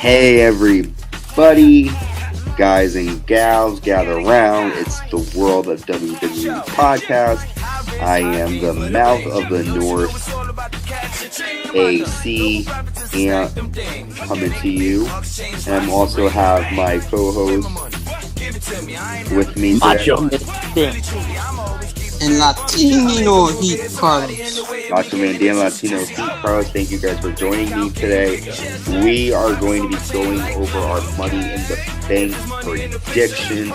Hey everybody, guys and gals, gather around. It's the World of WWE podcast. I am the mouth of the North, AC, and coming to you. And I also have my co-host with me Macho today. And Latino Heat Carlos. Macho Man Dan, Latino Heat Carlos. Thank you guys for joining me today. We are going to be going over our Money in the Bank predictions.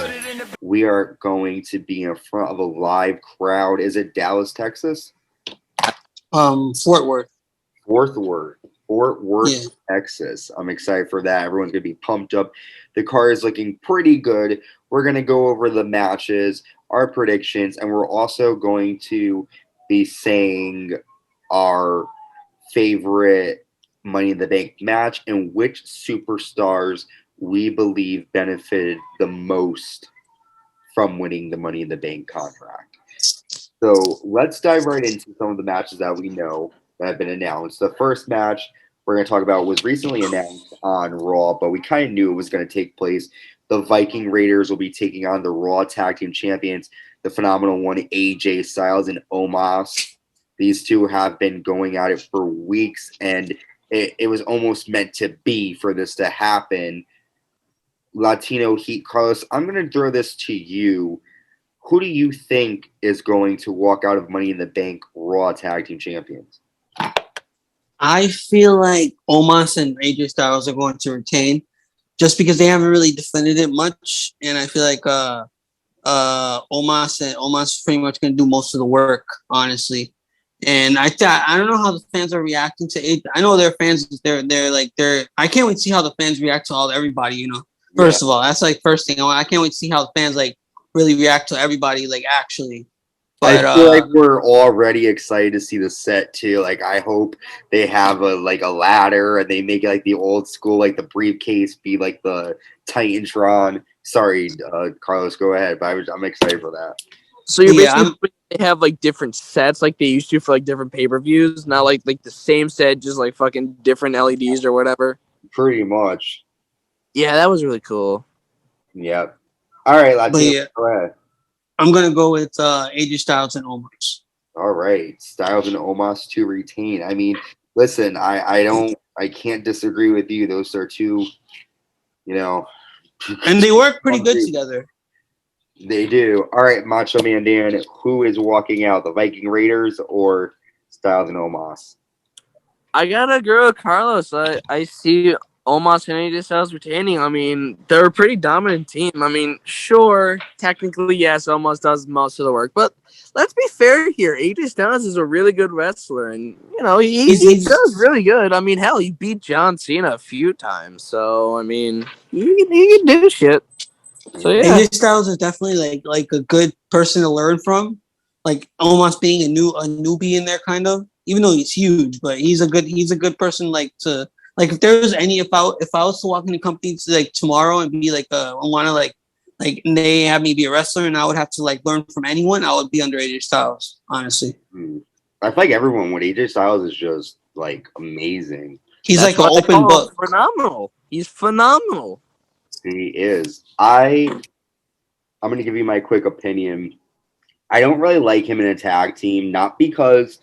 We are going to be in front of a live crowd. Is it Dallas, Texas? Fort Worth. Fort Worth, Yeah. Texas. I'm excited for that. Everyone's going to be pumped up. The card is looking pretty good. We're going to go over the matches, our predictions, and we're also going to be saying our favorite Money in the Bank match and which superstars we believe benefited the most from winning the Money in the Bank contract. So let's dive right into some of the matches that we know that have been announced. The first match we're going to talk about was recently announced on Raw, but we kind of knew it was going to take place. The Viking Raiders will be taking on the Raw Tag Team Champions, the phenomenal one, AJ Styles and Omos. These two have been going at it for weeks, and it was almost meant to be for this to happen. Latino Heat Carlos, I'm going to throw this to you. Who do you think is going to walk out of Money in the Bank Raw Tag Team Champions? I feel like Omos and AJ Styles are going to retain just because they haven't really defended it much. And I feel like Omos is pretty much going to do most of the work, honestly. And I don't know how the fans are reacting to it. I know their fans, they're I can't wait to see how the fans react to everybody, you know. First of all, that's like first thing. I can't wait to see how the fans really react to everybody, actually. But I feel like we're already excited to see the set too. I hope they have a ladder and they make it the old school, the briefcase be the Titantron. Sorry, Carlos, go ahead. But I'm excited for that. So you're basically they have different sets like they used to for different pay-per-views, not like the same set, just fucking different LEDs or whatever. Pretty much. Yeah, that was really cool. Yep. All right, Latino, go ahead. I'm gonna go with AJ Styles and Omos. All right, Styles and Omos to retain. I mean, listen, I can't disagree with you. Those are two, and they work pretty good together. They do. All right, Macho Man Dan, who is walking out, the Viking Raiders or Styles and Omos? I gotta agree with Carlos. I see Omos and AJ Styles retaining. I mean, they're a pretty dominant team. I mean, sure, technically, yes, Omos does most of the work, but let's be fair here. AJ Styles is a really good wrestler, and, he does really good. I mean, hell, he beat John Cena a few times, so, I mean, he can do shit. So, yeah. AJ Styles is definitely, like a good person to learn from. Omos being a newbie in there, kind of, even though he's huge, but he's a good person, to... if there was if I was to walk into companies tomorrow and be I want to and they have me be a wrestler and I would have to learn from anyone, I would be under AJ Styles, honestly. I feel like everyone with AJ Styles is just amazing. He's an open book. Phenomenal. He's phenomenal. He is. I'm going to give you my quick opinion. I don't really like him in a tag team, not because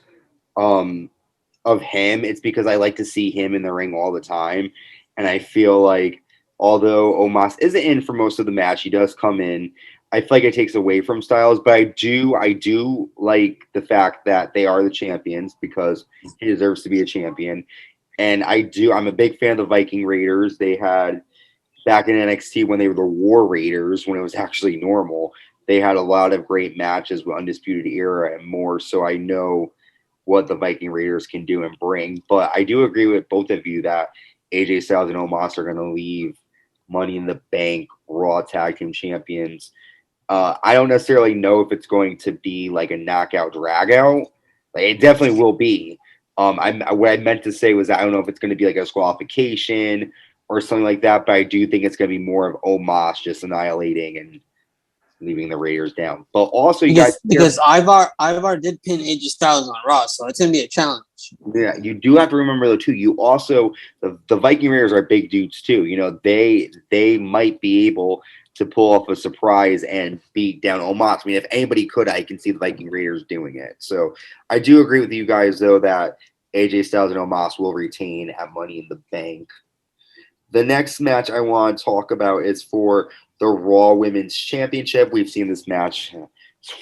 of him, it's because I like to see him in the ring all the time. And I feel like although Omos isn't in for most of the match, he does come in. I feel like it takes away from Styles, but I do like the fact that they are the champions because he deserves to be a champion. And I'm a big fan of the Viking Raiders. They had back in NXT when they were the War Raiders, when it was actually normal, they had a lot of great matches with Undisputed Era and more. So I know what the Viking Raiders can do and bring. But I do agree with both of you that AJ Styles and Omos are going to leave Money in the Bank Raw Tag Team Champions. I don't necessarily know if it's going to be a knockout drag-out. It definitely will be. What I meant to say was I don't know if it's going to be a disqualification or something like that, but I do think it's going to be more of Omos just annihilating and leaving the Raiders down. But also, because Ivar did pin AJ Styles on Raw, so it's gonna be a challenge. match. Yeah, you do have to remember though too. You also the Viking Raiders are big dudes too. You know, they might be able to pull off a surprise and beat down Omos. I mean, if anybody could, I can see the Viking Raiders doing it. So I do agree with you guys though that AJ Styles and Omos will retain at Money in the Bank. The next match I want to talk about is for the Raw Women's Championship. We've seen this match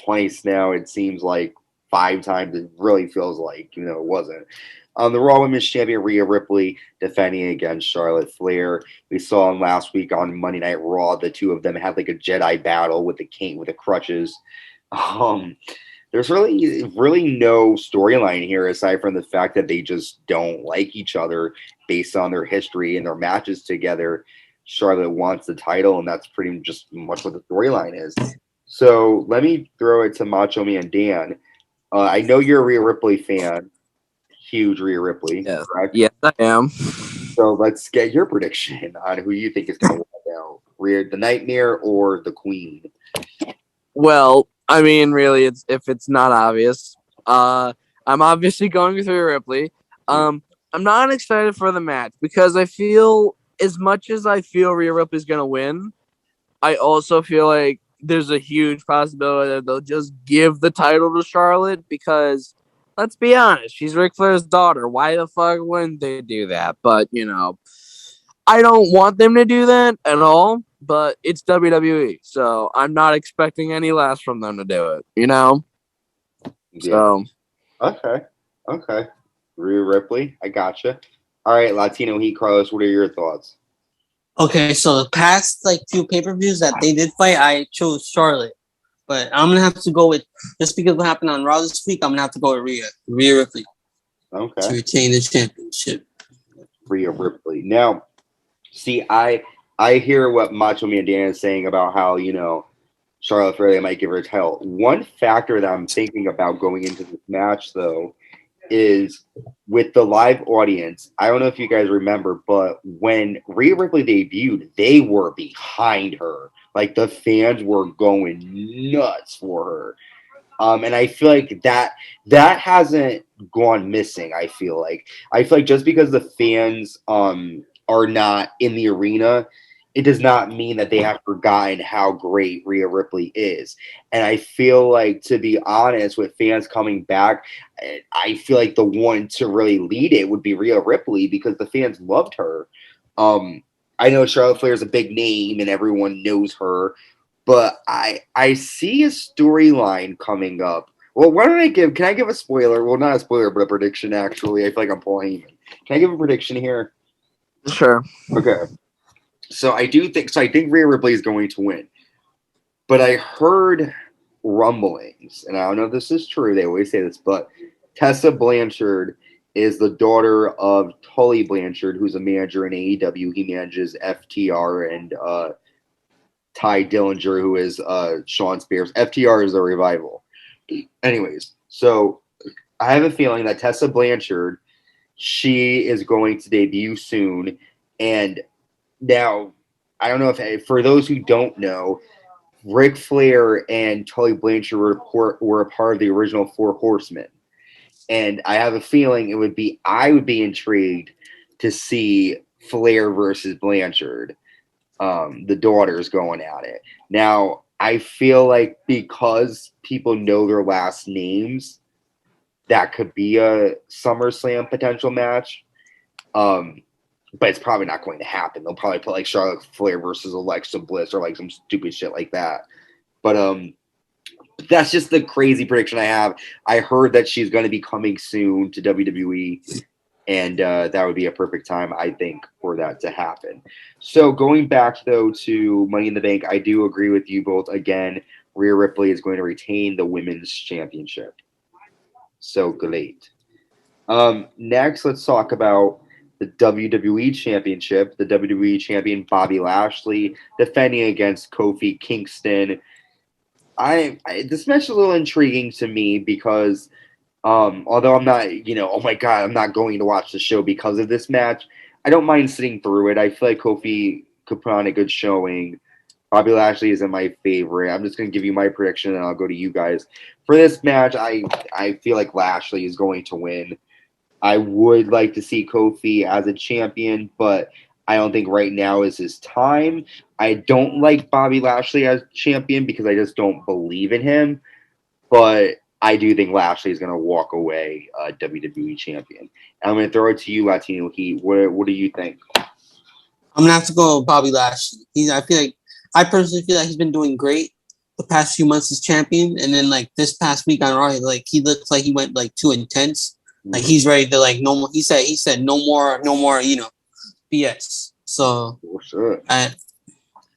twice now. It seems like 5 times. It really feels like, it wasn't. The Raw Women's Champion Rhea Ripley defending against Charlotte Flair. We saw him last week on Monday Night Raw. The two of them had like a Jedi battle with the cane with the crutches. There's really no storyline here aside from the fact that they just don't like each other based on their history and their matches together. Charlotte wants the title, and that's pretty just much what the storyline is. So let me throw it to Macho Man Dan. I know you're a Rhea Ripley fan. Huge Rhea Ripley. Yes, Correct? yes, I am. So let's get your prediction on who you think is going to win out. Rhea, the Nightmare or the Queen? Well, I mean, really, if it's not obvious. I'm obviously going with Rhea Ripley. I'm not excited for the match because I feel, as much as I feel Rhea Ripley's going to win, I also feel like there's a huge possibility that they'll just give the title to Charlotte because, let's be honest, she's Ric Flair's daughter. Why the fuck wouldn't they do that? But, I don't want them to do that at all, but it's WWE, so I'm not expecting any less from them to do it, Yeah. So. Okay. Rhea Ripley, I gotcha. All right, Latino Heat, Carlos, what are your thoughts? Okay, so the past 2 pay-per-views that they did fight, I chose Charlotte. But I'm gonna have to go with, just because what happened on Raw this week, I'm gonna have to go with Rhea Ripley. Okay. To retain the championship. Rhea Ripley. Now, see, I hear what Macho Man Dan is saying about how, Charlotte Flair, they might give her a title. One factor that I'm thinking about going into this match, though, is with the live audience. I don't know if you guys remember, but when Rhea Ripley debuted, they were behind her. Like, the fans were going nuts for her. And I feel like that hasn't gone missing. I feel like just because the fans are not in the arena, it does not mean that they have forgotten how great Rhea Ripley is. And I feel like, to be honest, with fans coming back, I feel like the one to really lead it would be Rhea Ripley because the fans loved her. I know Charlotte Flair is a big name and everyone knows her, but I see a storyline coming up. Well, can I give a spoiler? Well, not a spoiler, but a prediction, actually. I feel like I'm Paul Heyman. Can I give a prediction here? Sure. Okay. So I think Rhea Ripley is going to win. But I heard rumblings, and I don't know if this is true, they always say this, but Tessa Blanchard is the daughter of Tully Blanchard, who's a manager in AEW. He manages FTR and Ty Dillinger, who is Sean Spears. FTR is the Revival. Anyways, so I have a feeling that Tessa Blanchard, she is going to debut soon. And now, I don't know if, for those who don't know, Ric Flair and Tully Blanchard were a part of the original Four Horsemen. And I have a feeling I would be intrigued to see Flair versus Blanchard. The daughters going at it. Now, I feel like because people know their last names, that could be a SummerSlam potential match. But it's probably not going to happen. They'll probably put Charlotte Flair versus Alexa Bliss or some stupid shit like that. But that's just the crazy prediction I have. I heard that she's going to be coming soon to WWE. And that would be a perfect time, I think, for that to happen. So going back, though, to Money in the Bank, I do agree with you both. Again, Rhea Ripley is going to retain the Women's Championship. So great. Next, let's talk about the WWE Championship. The WWE Champion Bobby Lashley defending against Kofi Kingston. This match is a little intriguing to me because although I'm not, oh my God, I'm not going to watch the show because of this match, I don't mind sitting through it. I feel like Kofi could put on a good showing. Bobby Lashley isn't my favorite. I'm just going to give you my prediction, and I'll go to you guys. For this match, I feel like Lashley is going to win. I would like to see Kofi as a champion, but I don't think right now is his time. I don't like Bobby Lashley as champion because I just don't believe in him. But I do think Lashley is going to walk away WWE champion. And I'm going to throw it to you, Latino Heat. What do you think? I'm gonna have to go with Bobby Lashley. I personally feel like he's been doing great the past few months as champion, and then like this past week on Raw, like he looks like he went like too intense. Like he's ready to like no more. He said no more, BS. So, sure.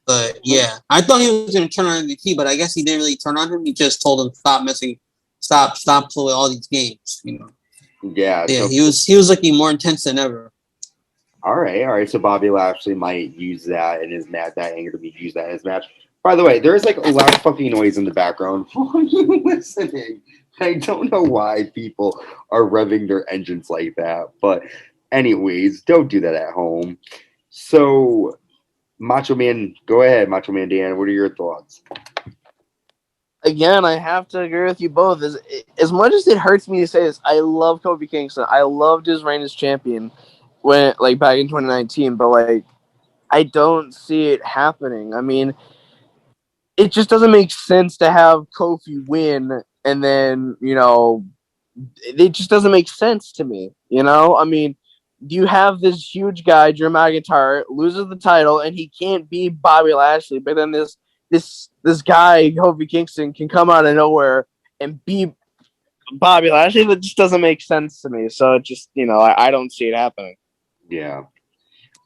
But yeah, I thought he was gonna turn on MVP, but I guess he didn't really turn on him. He just told him stop playing all these games. Yeah. Yeah, So, he was looking more intense than ever. all right. So Bobby Lashley might use that in his match. That anger to be used that in his match. By the way, there is like a loud fucking noise in the background. Are you listening? I don't know why people are revving their engines like that, but anyways, don't do that at home. So, Macho Man, go ahead, Macho Man Dan. What are your thoughts? Again, I have to agree with you both. As much as it hurts me to say this, I love Kofi Kingston. I loved his reign as champion back in 2019, but like I don't see it happening. I mean, it just doesn't make sense to have Kofi win and then, it just doesn't make sense to me. I mean, you have this huge guy, Drew McIntyre, loses the title and he can't beat Bobby Lashley, but then this guy, Kofi Kingston, can come out of nowhere and beat Bobby Lashley. That just doesn't make sense to me. So it just, I don't see it happening. Yeah.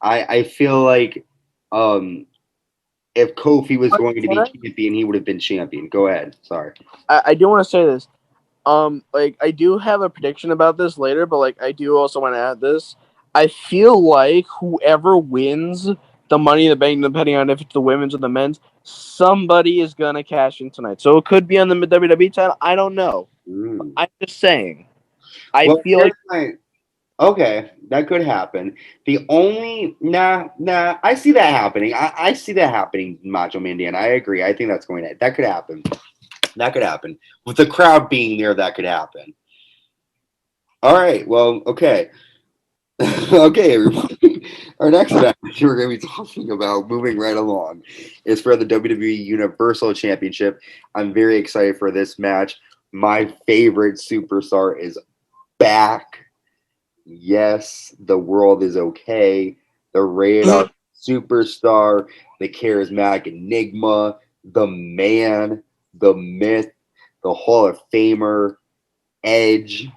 I feel like if Kofi was going to be champion, he would have been champion. Go ahead. Sorry. I do want to say this. I do have a prediction about this later, but I do also want to add this. I feel like whoever wins the Money in the Bank, depending on if it's the women's or the men's, somebody is gonna cash in tonight. So it could be on the WWE title. I don't know. I'm just saying. I feel like. Okay, that could happen. The only I see that happening. I see that happening, Macho Man Dan. I agree. I think that could happen. That could happen. With the crowd being there, that could happen. All right. Well, okay. Okay, everybody. Our next match we're going to be talking about, moving right along, is for the WWE Universal Championship. I'm very excited for this match. My favorite superstar is back. Yes, the world is okay. The radar superstar, the charismatic enigma, the man, the myth, the Hall of Famer, Edge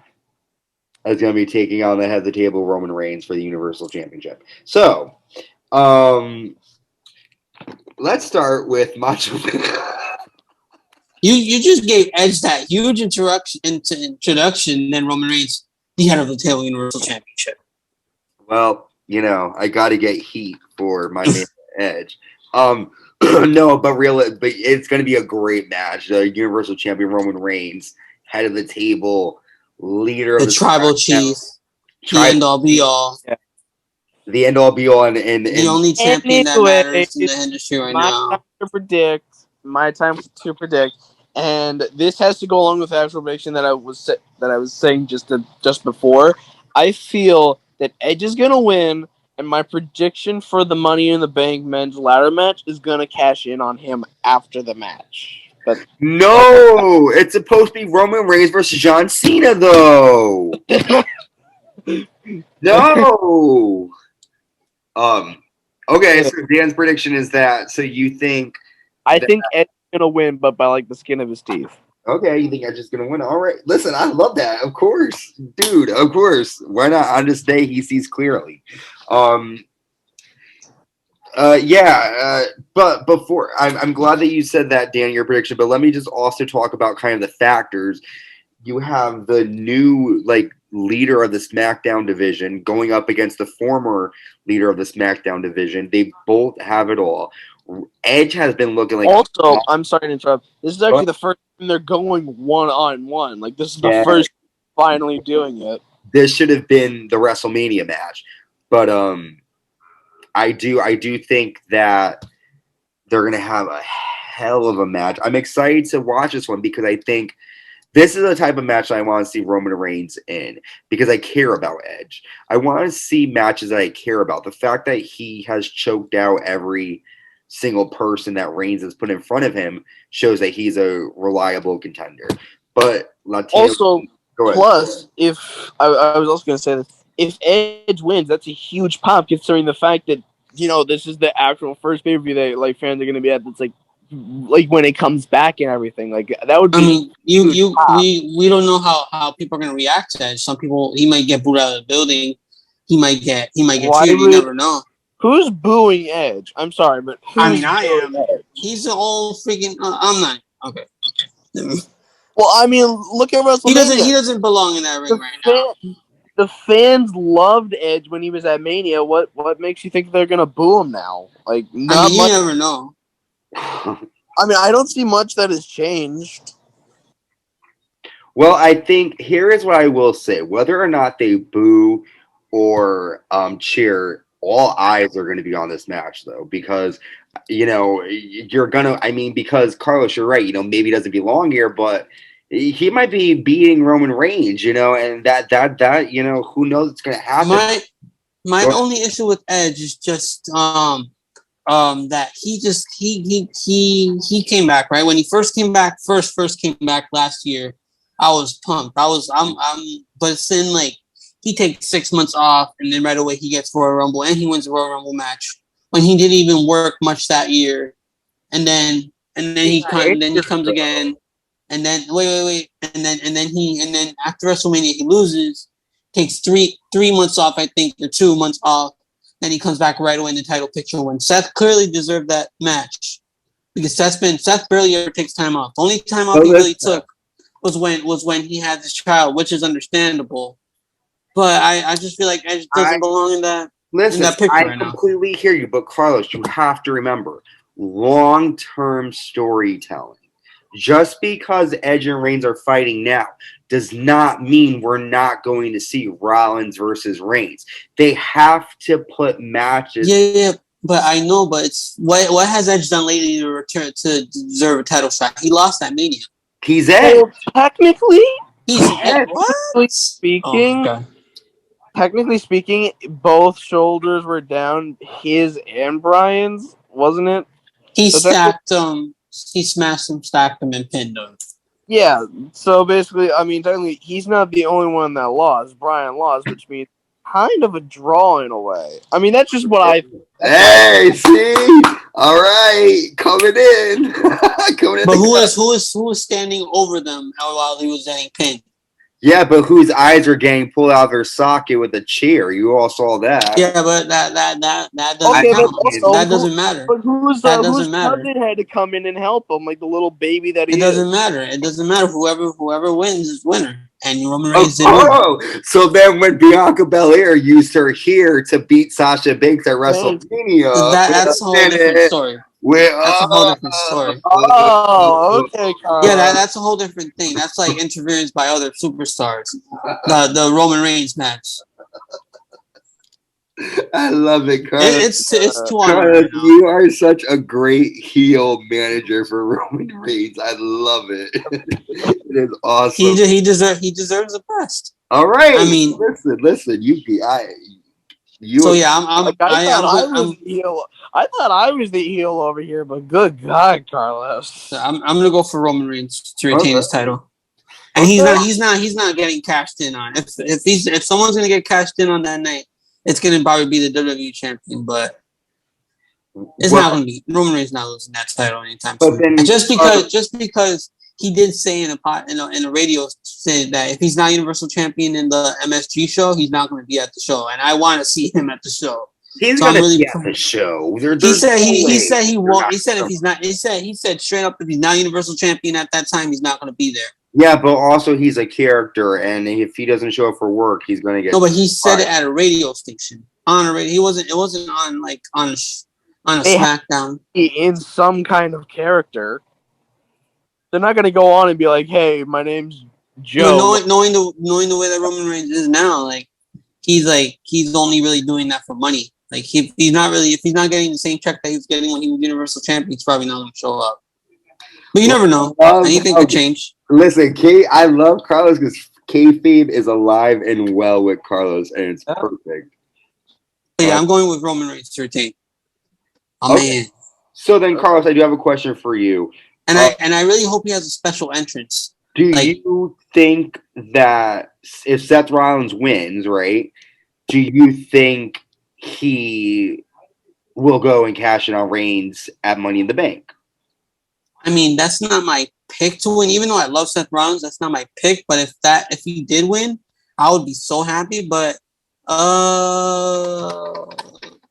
is going to be taking on the head of the table Roman Reigns for the Universal Championship. So, let's start with Macho Man. You just gave Edge that huge introduction, then Roman Reigns, the head of the table Universal Championship. Well, I got to get heat for my man Edge. No, but it's going to be a great match. The Universal Champion Roman Reigns, head of the table, leader of the tribal chief, the end all be all. Yeah. The end all be all, and the only champion that matters in the industry right now. My time to predict, and this has to go along with the actual prediction that I was saying just before. I feel that Edge is gonna win, and my prediction for the Money in the Bank men's ladder match is gonna cash in on him after the match. But no, it's supposed to be Roman Reigns versus John Cena, though. No. Okay, so Dan's prediction is that. So you think? I think Edge is gonna win, but by the skin of his teeth. Okay, you think Edge is gonna win? All right, listen, I love that. Of course, dude. Of course. Why not? On this day, he sees clearly. But before I'm glad that you said that, Dan, your prediction. But let me just also talk about kind of the factors. You have the new leader of the SmackDown division going up against the former leader of the SmackDown division. They both have it all. Edge has been looking like. Also, I'm sorry to interrupt. This is actually the first time they're going 1-on-1. This is the first finally doing it. This should have been the WrestleMania match, but I do think that they're gonna have a hell of a match. I'm excited to watch this one because I think This is the type of match I want to see Roman Reigns in because I care about Edge. I want to see matches that I care about. The fact that he has choked out every single person that Reigns has put in front of him shows that he's a reliable contender. But Latino, Also, plus, if I was also going to say that if Edge wins, that's a huge pop considering the fact that this is the actual first pay-per-view that like fans are going to be at. That's like when it comes back and everything, like that would be. I mean, we don't know how people are going to react to Edge. Some people, he might get booed out of the building. He might get treated. You never know. Who's booing Edge? I'm sorry, but I am. Edge? He's an old freaking. I'm not. Okay. Well, I mean, look at WrestleMania. He doesn't belong in that ring right now. The fans loved Edge when he was at Mania. What makes you think they're gonna boo him now? Like, not you much. never know. I mean, I don't see much that has changed. Well, I think here is what I will say: whether or not they boo or cheer, all eyes are going to be on this match, though, because you're gonna. I mean, because Carlos, you're right. Maybe he doesn't belong here, but he might be beating Roman Reigns. And that who knows what's going to happen. My only issue with Edge is just that he came back, right? When he first came back, first came back last year, I was pumped. But it's then like he takes 6 months off and then right away he gets Royal Rumble and he wins the Royal Rumble match when he didn't even work much that year. And then he comes again. And then wait. And then after WrestleMania he loses, takes three months off, I think, or 2 months off. Then he comes back right away in the title picture when Seth clearly deserved that match because Seth barely ever takes time off. The only time off he really took was when he had this child, which is understandable. But I just feel like Edge doesn't belong in that. Listen, in that picture I completely hear you, but Carlos, you have to remember long-term storytelling. Just because Edge and Reigns are fighting now does not mean we're not going to see Rollins versus Reigns. They have to put matches. Yeah, but I know. But it's what has Edge done lately to return to deserve a title shot? He lost that Mania. He's Edge. Well, technically, he's Edge. Technically speaking, both shoulders were down. His and Bryan's, wasn't it? He stacked him. He smashed him, stacked him, and pinned him. Yeah, so basically, I mean, technically, he's not the only one that lost. Bryan lost, which means kind of a draw in a way. I mean, that's just what I... Hey, see? All right, coming in. But who was standing over them while he was getting pinned? Yeah, but whose eyes are getting pulled out of their socket with a chair? You all saw that. Yeah, but that doesn't count. That doesn't matter. But whose cousin had to come in and help him, like the little baby that he is? It doesn't matter. It doesn't matter. Whoever wins is winner. And Roman Reigns didn't win. So then when Bianca Belair used her here to beat Sasha Banks at WrestleMania, that's a whole different story. That's a whole different story. Oh, okay, Carl. Yeah, that's a whole different thing. That's like interference by other superstars. The Roman Reigns match. I love it, Carl. It's too honest. You are such a great heel manager for Roman Reigns. I love it. It is awesome. He deserves the best. All right. I mean, listen. I thought I was the heel over here, but good God, Carlos. I'm gonna go for Roman Reigns to retain his title, and he's not getting cashed in on. If someone's gonna get cashed in on that night, it's gonna probably be the WWE champion, but it's not gonna be Roman Reigns not losing that title anytime soon. Just because he did say in a radio say that if he's not Universal Champion in the MSG show, he's not going to be at the show, and I want to see him at the show. He's going to be at the show. He said he won't. He said if he's not. He said straight up if he's not Universal Champion at that time, he's not going to be there. Yeah, but also he's a character, and if he doesn't show up for work, he's going to get. No, but he said it at a radio station on a radio. It wasn't on like on a SmackDown. In some kind of character. They're not going to go on and be like, "Hey, my name's Joe." Knowing the way that Roman Reigns is now, he's only really doing that for money. Like if he's not getting the same check that he was getting when he was Universal Champion, he's probably not going to show up. But you never know. Anything could change. Listen, I love Carlos because kayfabe is alive and well with Carlos, and it's perfect. Yeah, I'm going with Roman Reigns to retain. Man. So then, Carlos, I do have a question for you. And I really hope he has a special entrance. Do you think that if Seth Rollins wins, right, do you think he will go and cash in on Reigns at Money in the Bank? I mean, that's not my pick to win. Even though I love Seth Rollins, that's not my pick. But if he did win, I would be so happy. But I'm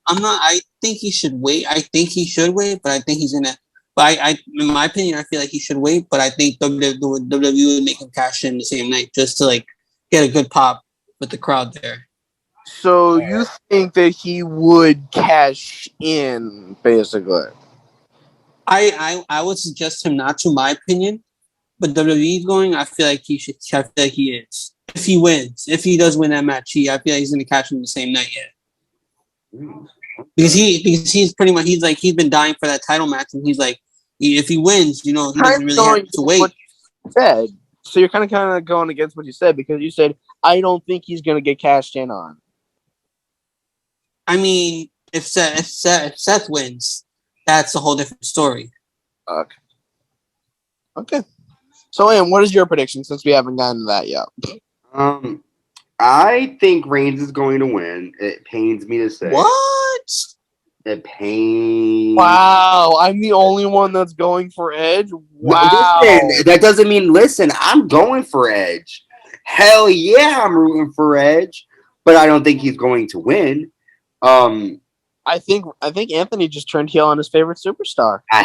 not. I think he should wait. I think he should wait, but I think he's in it. But in my opinion, I feel like he should wait. But I think WWE would make him cash in the same night just to like get a good pop with the crowd there. So you think that he would cash in, basically? I would suggest him not to, my opinion. But WWE's going. I feel like he should. I feel like he is. If he wins, if he does win that match, I feel like he's going to cash in the same night yet. Because he's pretty much he's been dying for that title match, and he's like, if he wins, he doesn't really have to wait. Said. So you're kind of going against what you said, because you said I don't think he's going to get cashed in on. I mean, if Seth wins, that's a whole different story. Okay. So, Ian, what is your prediction, since we haven't gotten to that yet? I think Reigns is going to win. It pains me to say. What? It pains. Wow, I'm the only one that's going for Edge? Wow. Listen, that doesn't mean, I'm going for Edge. Hell yeah, I'm rooting for Edge. But I don't think he's going to win. I think Anthony just turned heel on his favorite superstar. I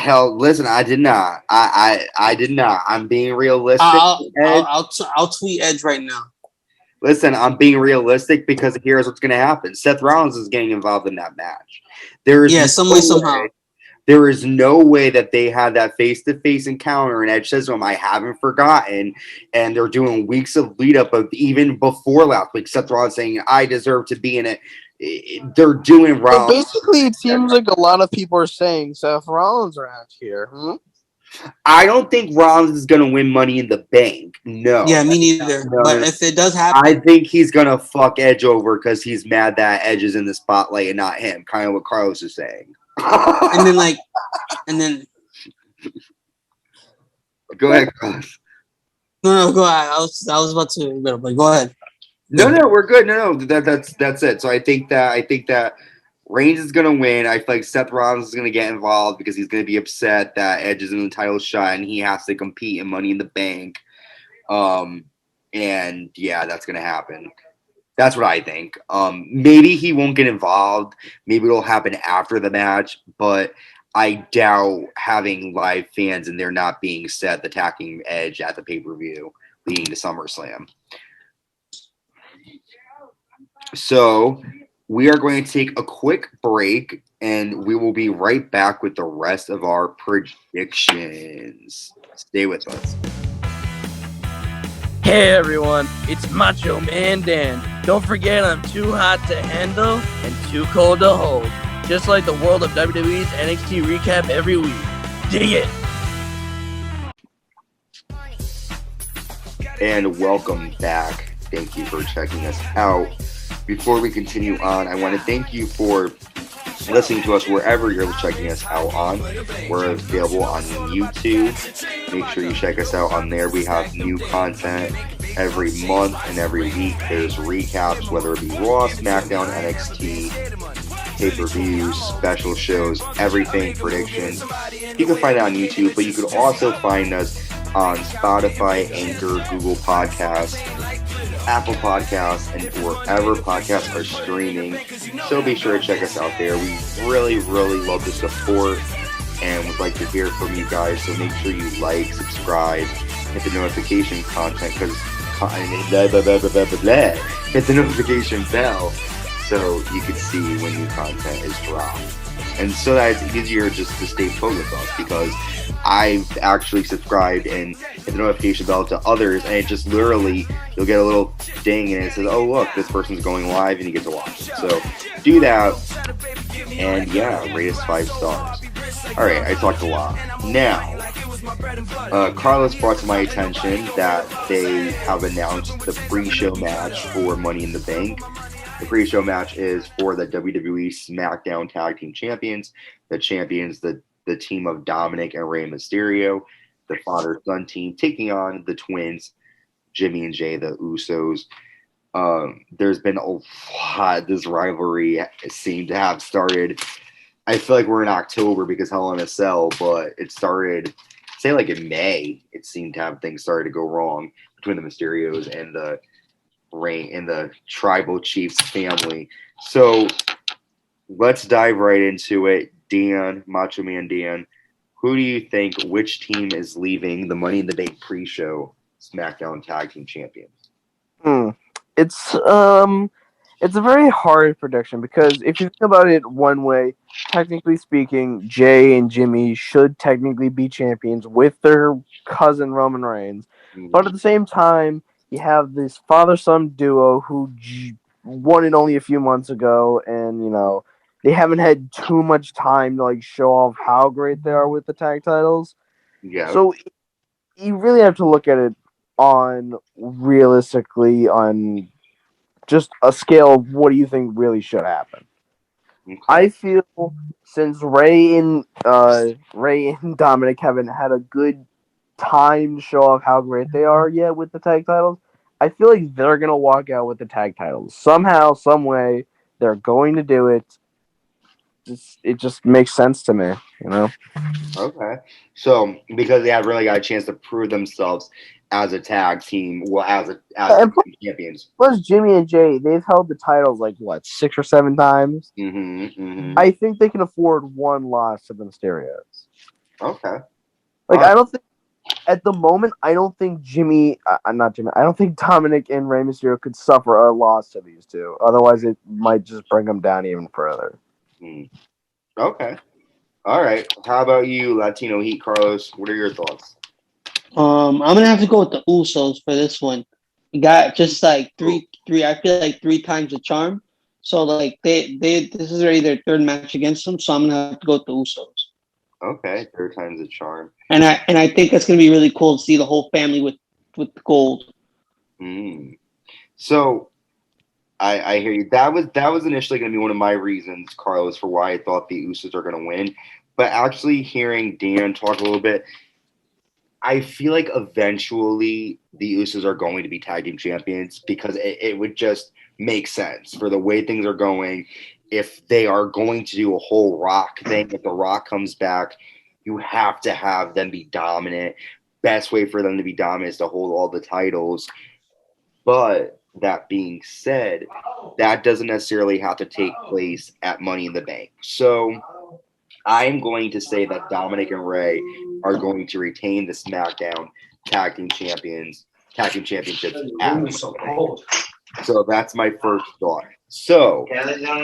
did not. I did not. I'm being realistic. I'll tweet Edge right now. Listen, I'm being realistic because here's what's going to happen. Seth Rollins is getting involved in that match. Somehow. There is no way that they had that face-to-face encounter, and Edge says to him, I haven't forgotten. And they're doing weeks of lead-up of even before last week, Seth Rollins saying, I deserve to be in it. They're doing Rollins. So basically, it seems like a lot of people are saying Seth Rollins around here. I don't think Rollins is going to win Money in the Bank. No. Yeah, me neither. No. But if it does happen, I think he's going to fuck Edge over because he's mad that Edge is in the spotlight and not him. Kind of what Carlos is saying. and then go ahead, Carlos. No, go ahead. I was about to, but go ahead. No, we're good. No, that's it. So I think that Reigns is gonna win. I feel like Seth Rollins is gonna get involved because he's gonna be upset that Edge is in the title shot and he has to compete in Money in the Bank. And yeah, that's gonna happen. That's what I think. Maybe he won't get involved. Maybe it'll happen after the match, but I doubt having live fans and there not being Seth attacking Edge at the pay-per-view leading to SummerSlam. So we are going to take a quick break, and we will be right back with the rest of our predictions. Stay with us. Hey everyone, it's Macho Man Dan. Don't forget I'm too hot to handle and too cold to hold. Just like the world of WWE's NXT recap every week. Dig it! And welcome back. Thank you for checking us out. Before we continue on, I want to thank you for listening to us wherever you're checking us out on. We're available on YouTube. Make sure you check us out on there. We have new content every month and every week. There's recaps, whether it be Raw, SmackDown, NXT, pay-per-views, special shows, everything, predictions. You can find it on YouTube, but you could also find us on Spotify, Anchor, Google Podcasts, Apple Podcasts, and wherever podcasts are streaming. So be sure to check us out there. We really, really love the support and would like to hear from you guys. So make sure you like, subscribe, hit the notification content hit the notification bell so you can see when new content is dropped. And so that it's easier just to stay put with us, because I've actually subscribed and hit the notification bell to others, and it just literally, you'll get a little ding and it says, oh look, this person's going live, and you get to watch it. So do that, and yeah, rate us 5 stars. Alright, I talked a lot. Now, Carlos brought to my attention that they have announced the pre-show match for Money in the Bank. The pre-show match is for the WWE SmackDown Tag Team Champions. The champions, the team of Dominik and Rey Mysterio, the father-son team, taking on the twins, Jimmy and Jay, the Usos. There's been a lot. This rivalry seemed to have started. I feel like we're in October because Hell in a Cell, but it started, say, like in May. It seemed to have things started to go wrong between the Mysterios and the Tribal Chiefs family. So let's dive right into it. Dan, Macho Man Dan, who do you think, which team is leaving the Money in the Bank pre-show SmackDown Tag Team Champions? It's a very hard prediction because if you think about it one way, technically speaking, Jay and Jimmy should technically be champions with their cousin Roman Reigns. But at the same time, you have this father-son duo who won it only a few months ago, and they haven't had too much time to show off how great they are with the tag titles. Yeah. So you really have to look at it realistically on just a scale of what do you think really should happen. Okay. I feel since Ray and Dominik haven't had a good time to show off how great they are yet with the tag titles, I feel like they're gonna walk out with the tag titles somehow, some way. They're going to do it. It just makes sense to me, Okay, so because they haven't really got a chance to prove themselves as a tag team, as champions. Plus, Jimmy and Jay, they've held the titles 6 or 7 times. I think they can afford one loss to the Mysterios. Okay. I don't think at the moment. I don't think not Jimmy. I don't think Dominik and Rey Mysterio could suffer a loss to these two. Otherwise, it might just bring them down even further. Okay. All right. How about you, Latino Heat Carlos? What are your thoughts? I'm gonna have to go with the Usos for this one. You got just three. I feel like 3 times the charm. So this is already their 3rd match against them. So I'm gonna have to go with the Usos. Okay, 3rd time's the charm. And I think that's gonna be really cool to see the whole family with gold. So I hear you. That was initially going to be one of my reasons, Carlos, for why I thought the Usos are going to win. But actually hearing Dan talk a little bit, I feel like eventually the Usos are going to be tag team champions because it would just make sense for the way things are going. If they are going to do a whole Rock thing, if the Rock comes back, you have to have them be dominant. Best way for them to be dominant is to hold all the titles. But that being said, that doesn't necessarily have to take place at Money in the Bank. So I'm going to say that Dominik and Rey are going to retain the SmackDown Tag Team Championships. So that's my first thought. So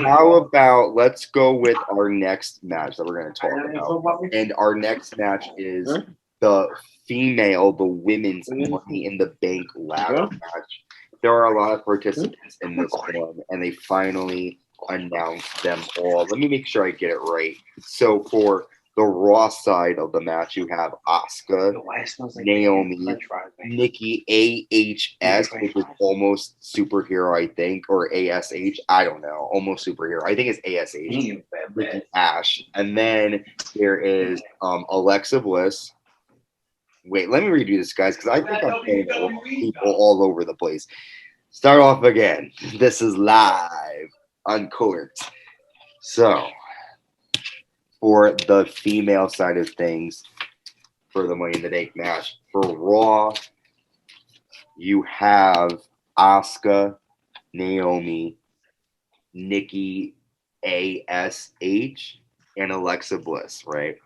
how about let's go with our next match that we're going to talk about. And our next match is the women's Money in the Bank ladder match. There are a lot of participants in this one, and they finally announced them all. Let me make sure I get it right. So for the Raw side of the match, you have Asuka, Naomi, Nikki A.H, which is almost superhero, I think, or A.S.H. I don't know. Almost superhero. I think it's A.S.H. Nikki A.S.H. And then there is Alexa Bliss. Wait, let me redo this, guys, because I think I'm saying people all over the place. Start off again. This is live, uncorked. So, for the female side of things, for the Money in the Bank match, for Raw, you have Asuka, Naomi, Nikki A.S.H, and Alexa Bliss, right?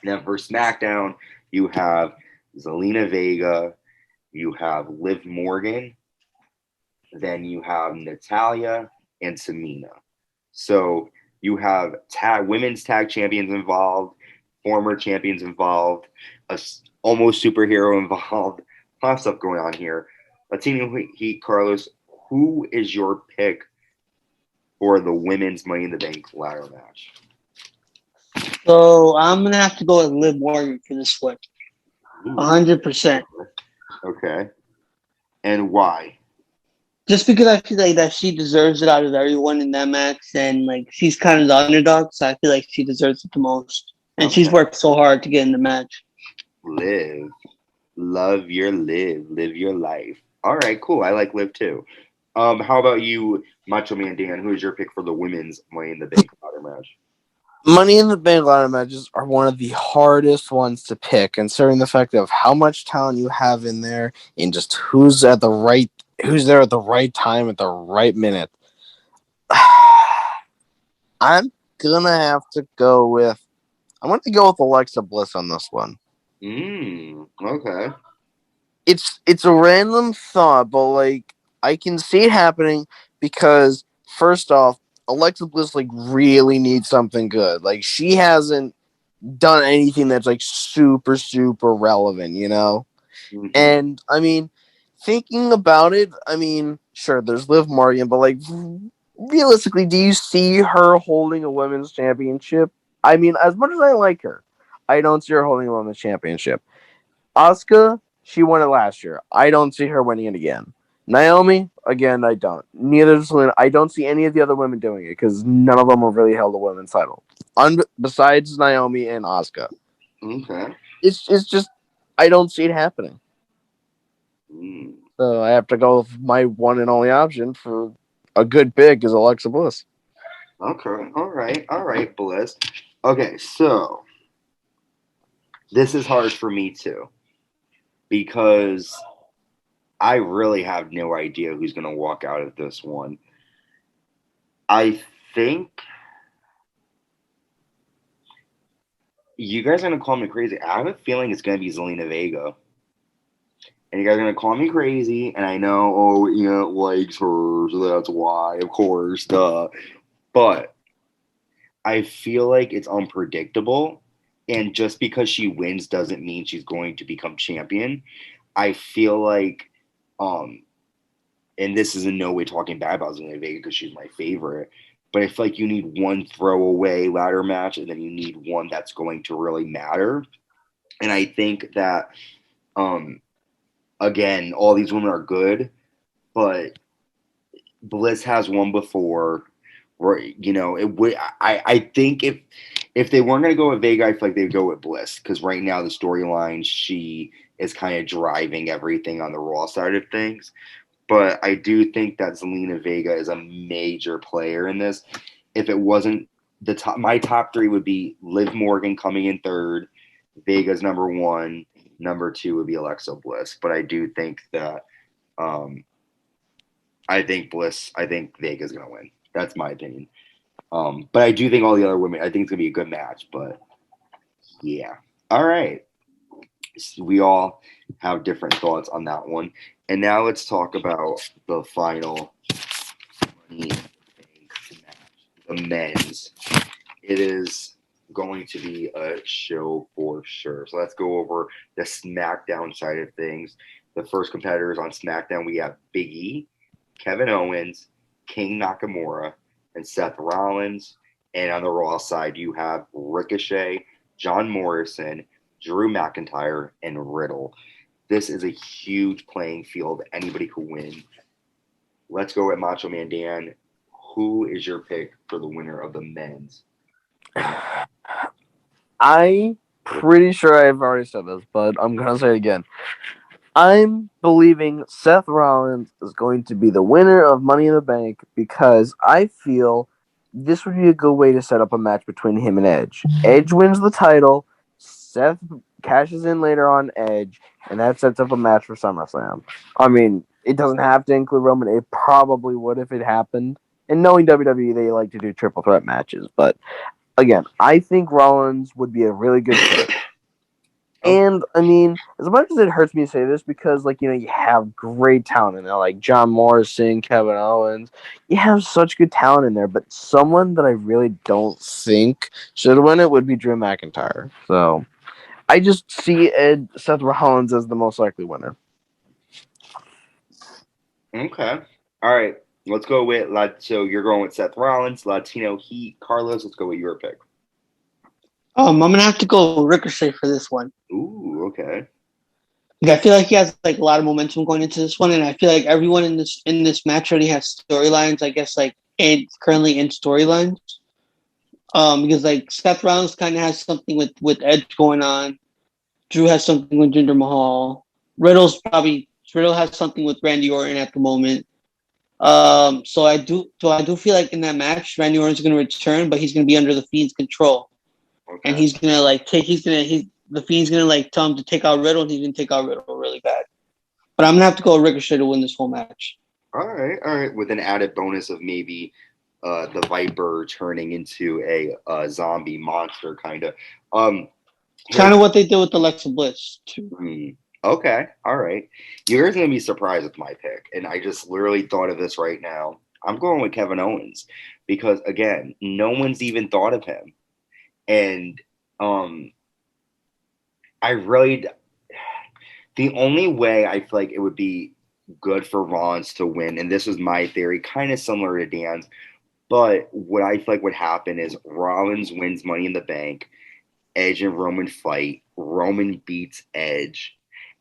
Now, for SmackDown, you have Zelina Vega, you have Liv Morgan, then you have Natalya and Tamina. So you have women's tag champions involved, former champions involved, almost superhero involved. A lot of stuff going on here. Latino Heat, Carlos, who is your pick for the women's Money in the Bank ladder match? So I'm gonna have to go with Liv Morgan for this one. Ooh, 100%. okay. And why? Just because I feel like that she deserves it out of everyone in that match, and like she's kind of the underdog, so I feel like she deserves it the most. And she's Okay. worked so hard to get in the match. Live. Love your live. Live your life. All right, cool. I like Liv too. How about you, Macho Man Dan? Who is your pick for the women's Money in the Bank ladder match? Money in the Bank ladder matches are one of the hardest ones to pick, considering the fact of how much talent you have in there and just who's there at the right time at the right minute. I'm gonna have to go with. I'm going to go with Alexa Bliss on this one. Okay. It's a random thought, but like I can see it happening because first off, Alexa Bliss like really needs something good. Like she hasn't done anything that's like super super relevant, you know. Mm-hmm. And I mean, thinking about it, I mean, sure, there's Liv Morgan, but like realistically, do you see her holding a women's championship? I mean, as much as I like her, I don't see her holding a women's championship. Asuka, she won it last year. I don't see her winning it again. Naomi, again, I don't. Neither does Zelina. I don't see any of the other women doing it because none of them have really held a women's title. Besides Naomi and Asuka. Okay. It's just, I don't see it happening. Mm. So I have to go with my one and only option for a good pick is Alexa Bliss. Okay. All right, Bliss. Okay, so this is hard for me too because I really have no idea who's going to walk out of this one. I think you guys are going to call me crazy. I have a feeling it's going to be Zelina Vega. And you guys are going to call me crazy. And I know, likes her, so that's why, of course, duh. But I feel like it's unpredictable. And just because she wins doesn't mean she's going to become champion. I feel like, and this is in no way talking bad about Zelina Vega because she's my favorite, but I feel like you need one throwaway ladder match and then you need one that's going to really matter. And I think that, again, all these women are good, but Bliss has won before. Or, it would. I think if they weren't going to go with Vega, I feel like they'd go with Bliss because right now the storyline she is kind of driving everything on the Raw side of things. But I do think that Zelina Vega is a major player in this. If it wasn't my top three would be Liv Morgan coming in third, Vega's number one, number two would be Alexa Bliss. But I do think that I think Vega's gonna win. That's my opinion. But I do think all the other women, I think it's gonna be a good match. But yeah, all right. So we all have different thoughts on that one. And now let's talk about the final Money in the Bank match, the men's. It is going to be a show for sure. So let's go over the SmackDown side of things. The first competitors on SmackDown, we have Big E, Kevin Owens, King Nakamura, and Seth Rollins. And on the Raw side, you have Ricochet, John Morrison, Drew McIntyre, and Riddle. This is a huge playing field. Anybody could win. Let's go at Macho Man Dan. Who is your pick for the winner of the men's? I'm pretty sure I've already said this, but I'm going to say it again. I'm believing Seth Rollins is going to be the winner of Money in the Bank because I feel this would be a good way to set up a match between him and Edge. Edge wins the title, Seth cashes in later on Edge, and that sets up a match for SummerSlam. I mean, it doesn't have to include Roman. It probably would if it happened. And knowing WWE, they like to do triple threat matches. But again, I think Rollins would be a really good pick. And, I mean, as much as it hurts me to say this, because, you have great talent in there, like John Morrison, Kevin Owens. You have such good talent in there, but someone that I really don't think should win it would be Drew McIntyre. So, I just see Seth Rollins as the most likely winner. Okay. All right. Let's go with, so you're going with Seth Rollins, Latino Heat. Carlos, let's go with your pick. I'm going to have to go Ricochet for this one. Ooh, okay. I feel like he has like a lot of momentum going into this one, and I feel like everyone in this match already has storylines. I guess like currently in storylines. Because like Seth Rollins kind of has something with Edge going on. Drew has something with Jinder Mahal. Riddle has something with Randy Orton at the moment. So I do feel like in that match, Randy Orton's going to return, but he's going to be under the Fiend's control, and he's going to like the Fiend's going to like tell him to take out Riddle, and he's going to take out Riddle really bad. But I'm going to have to go with Ricochet to win this whole match. All right. With an added bonus of maybe the Viper turning into a zombie monster, kind of. Kind of what they did with Alexa Bliss too. Okay, all right. You guys are gonna be surprised with my pick, and I just literally thought of this right now. I'm going with Kevin Owens because again, no one's even thought of him, and I really, the only way I feel like it would be good for Rollins to win, and this was my theory, kind of similar to Dan's, but what I feel like would happen is Rollins wins Money in the Bank, Edge and Roman fight, Roman beats Edge,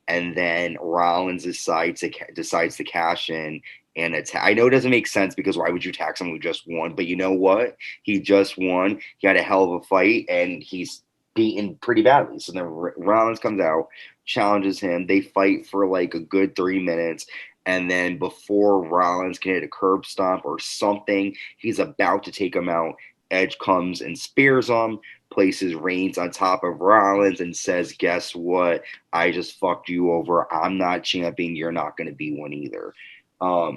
and then Rollins decides to cash in and attack. I know it doesn't make sense because why would you attack someone who just won? But you know what? He just won. He had a hell of a fight, and he's beaten pretty badly. So then Rollins comes out, challenges him. They fight for like a good 3 minutes. And then before Rollins can hit a curb stomp or something, he's about to take him out. Edge comes and spears him, places Reigns on top of Rollins, and says, guess what? I just fucked you over. I'm not champion. You're not going to be one either. But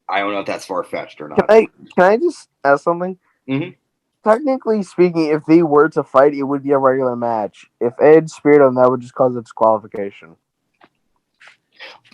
I don't know if that's far-fetched or not. Can I just ask something? Mm-hmm. Technically speaking, if they were to fight, it would be a regular match. If Edge speared him, that would just cause a disqualification.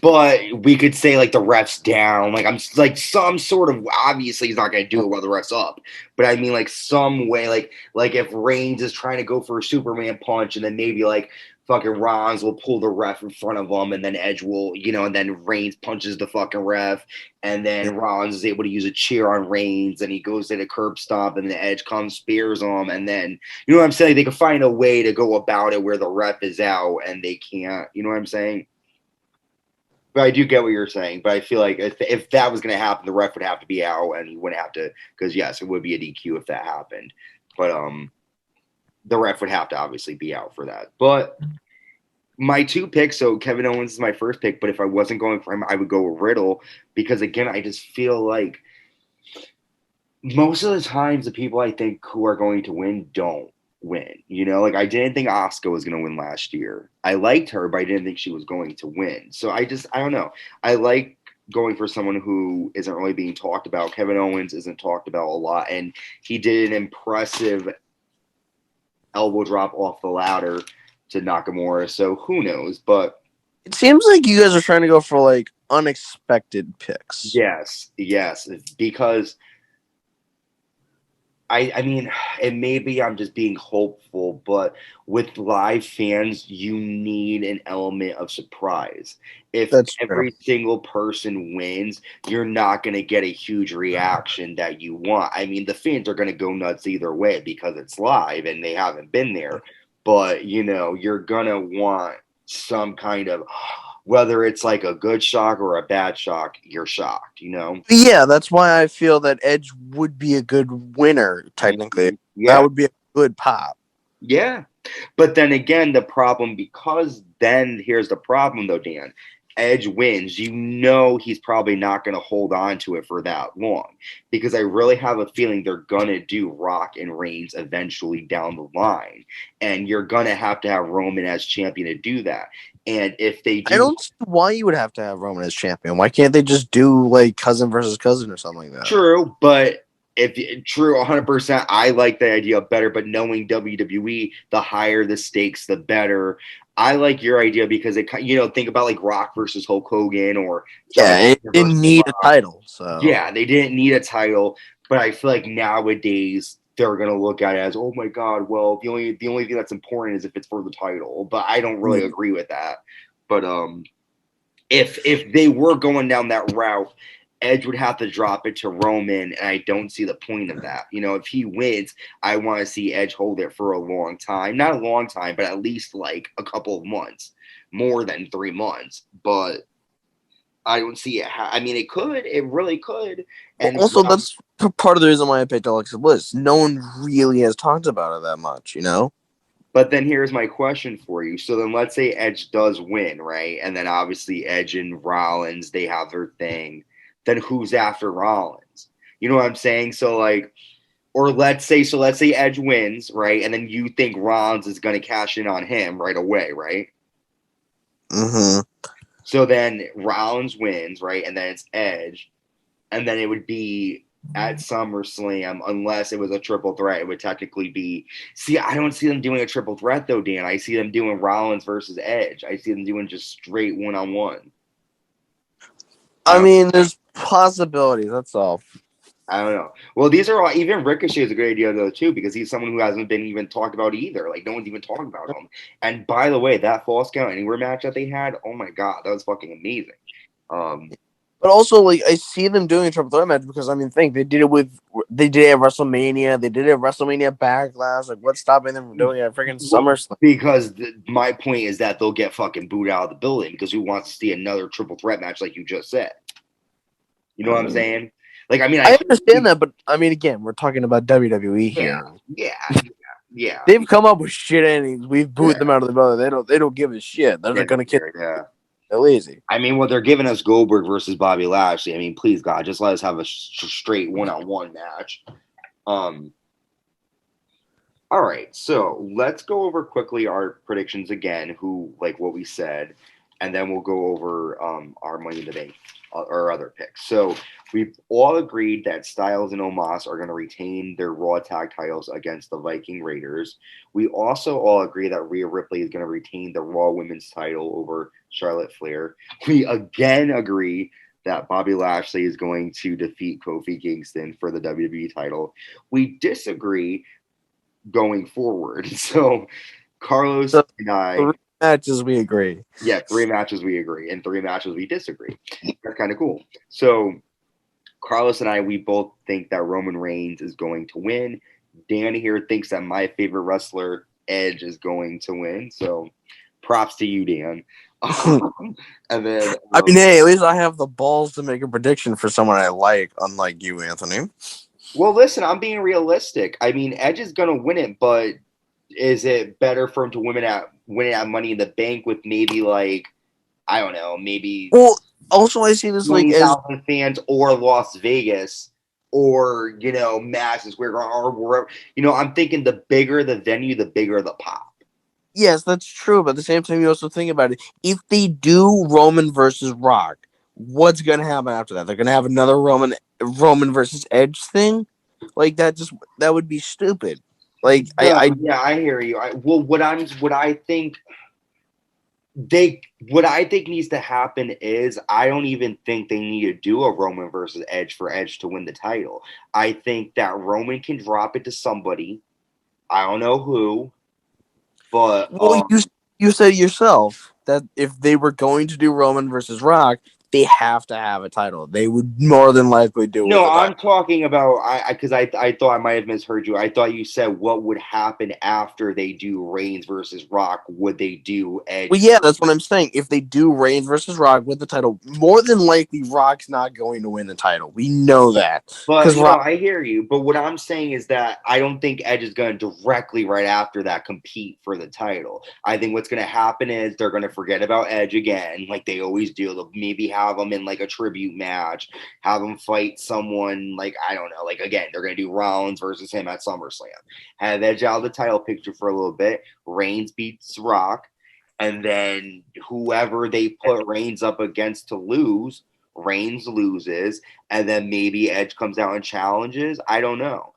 But we could say like the ref's down, like I'm like some sort of, obviously he's not gonna do it while the ref's up. But I mean like some way, like if Reigns is trying to go for a Superman punch, and then maybe like fucking Rollins will pull the ref in front of him, and then Edge will, and then Reigns punches the fucking ref, and then Rollins is able to use a chair on Reigns, and he goes in a curb stomp, and the Edge comes, spears him, and then, you know what I'm saying? They could find a way to go about it where the ref is out and they can't, you know what I'm saying? But I do get what you're saying. But I feel like if that was going to happen, the ref would have to be out, and he wouldn't have to, because yes, it would be a DQ if that happened. But the ref would have to obviously be out for that. But my two picks, so Kevin Owens is my first pick. But if I wasn't going for him, I would go with Riddle, because again, I just feel like most of the times the people I think who are going to win don't win. Like I didn't think Asuka was going to win last year. I liked her, but I didn't think she was going to win. So I don't know. I like going for someone who isn't really being talked about. Kevin Owens isn't talked about a lot, and he did an impressive elbow drop off the ladder to Nakamura. So who knows? But it seems like you guys are trying to go for like unexpected picks. Yes, because I mean, and maybe I'm just being hopeful, but with live fans, you need an element of surprise. If every single person wins, you're not going to get a huge reaction that you want. I mean, the fans are going to go nuts either way because it's live and they haven't been there. But, you're going to want some kind of, whether it's like a good shock or a bad shock, you're shocked, Yeah, that's why I feel that Edge would be a good winner, technically. Yeah. That would be a good pop. Yeah. But then again, here's the problem though, Dan. Edge wins, he's probably not going to hold on to it for that long, because I really have a feeling they're going to do Rock and Reigns eventually down the line, and you're going to have Roman as champion to do that. And if they do, I don't see why you would have to have Roman as champion. Why can't they just do like cousin versus cousin or something like that? True, but 100%, I like the idea better. But knowing WWE, the higher the stakes, the better. I like your idea because it, think about like Rock versus Hulk Hogan, or it didn't need a title. So yeah, they didn't need a title, but I feel like nowadays they're gonna look at it as, oh my god, well the only thing that's important is if it's for the title. But I don't really agree with that. But if they were going down that route, Edge would have to drop it to Roman, and I don't see the point of that. You know, if he wins, I want to see Edge hold it for a long time. Not a long time, but at least like a couple of months. More than 3 months. But I don't see it. I mean, it could. It really could. And also, that's part of the reason why I picked Alexa Bliss. No one really has talked about it that much, you know? But then here's my question for you. So then let's say Edge does win, right? And then obviously Edge and Rollins, they have their thing. Then who's after Rollins? You know what I'm saying? So like, or let's say Edge wins, right? And then you think Rollins is going to cash in on him right away, right? Mm-hmm. So then Rollins wins, right? And then it's Edge. And then it would be at SummerSlam, unless it was a triple threat, it would technically be. See, I don't see them doing a triple threat though, Dan. I see them doing Rollins versus Edge. I see them doing just straight one-on-one. I mean, there's possibilities. That's all. I don't know. Well, these are all. Even Ricochet is a great idea though too, because he's someone who hasn't been even talked about either. Like no one's even talking about him. And by the way, that Falls Count Anywhere match that they had, oh my god, that was fucking amazing. But also, like, I see them doing a triple threat match because, I mean, they did it at WrestleMania, they did it at WrestleMania Backlash. Like, what's stopping them from doing it at freaking SummerSlam? Because my point is that they'll get fucking booed out of the building because who wants to see another triple threat match like you just said? You know what I'm saying? Like, I mean, I understand that, but I mean, again, we're talking about WWE here. Yeah. They've come up with shit endings. We've booed them out of the building. They don't give a shit. They're not gonna kill. Yeah. They're lazy. I mean, well, they're giving us Goldberg versus Bobby Lashley. I mean, please God, just let us have a straight one-on-one match. All right, so let's go over quickly our predictions again, like what we said, and then we'll go over our Money in the Bank or other picks. So we've all agreed that Styles and Omos are going to retain their Raw Tag titles against the Viking Raiders. We also all agree that Rhea Ripley is going to retain the Raw Women's title over Charlotte Flair. We again agree that Bobby Lashley is going to defeat Kofi Kingston for the WWE title. We disagree going forward. So Carlos and I... 3 matches we agree. Yeah, 3 matches we agree, and 3 matches we disagree. That's kind of cool. So Carlos and I, we both think that Roman Reigns is going to win. Dan here thinks that my favorite wrestler, Edge, is going to win. So props to you, Dan. And then I mean, hey, at least I have the balls to make a prediction for someone I like, unlike you, Anthony. Well, listen, I'm being realistic. I mean, Edge is going to win it, but is it better for him to win it at Money in the Bank with maybe like, I don't know, maybe... Well, also I see this like as fans or Las Vegas or, you know, Madison Square Garden or wherever. You know, I'm thinking the bigger the venue, the bigger the pop. Yes, that's true. But at the same time, you also think about it. If they do Roman versus Rock, what's going to happen after that? They're going to have another Roman versus Edge thing? Like, that would be stupid. Like, I hear you. What I think needs to happen is I don't even think they need to do a Roman versus Edge for Edge to win the title. I think that Roman can drop it to somebody. I don't know who, but you said yourself that if they were going to do Roman versus Rock, they have to have a title. They would more than likely do it. No, I'm talking about because I thought I might have misheard you. I thought you said what would happen after they do Reigns versus Rock. Would they do Edge? Well, yeah, that's what I'm saying. If they do Reigns versus Rock with the title, more than likely Rock's not going to win the title. We know that. But Rock, I hear you. But what I'm saying is that I don't think Edge is going to directly right after that compete for the title. I think what's going to happen is they're going to forget about Edge again, like they always do. They'll maybe have them in like a tribute match, have them fight someone like, I don't know, like again, they're going to do Rollins versus him at SummerSlam. Have Edge out of the title picture for a little bit. Reigns beats Rock. And then whoever they put Reigns up against to lose, Reigns loses. And then maybe Edge comes out and challenges. I don't know.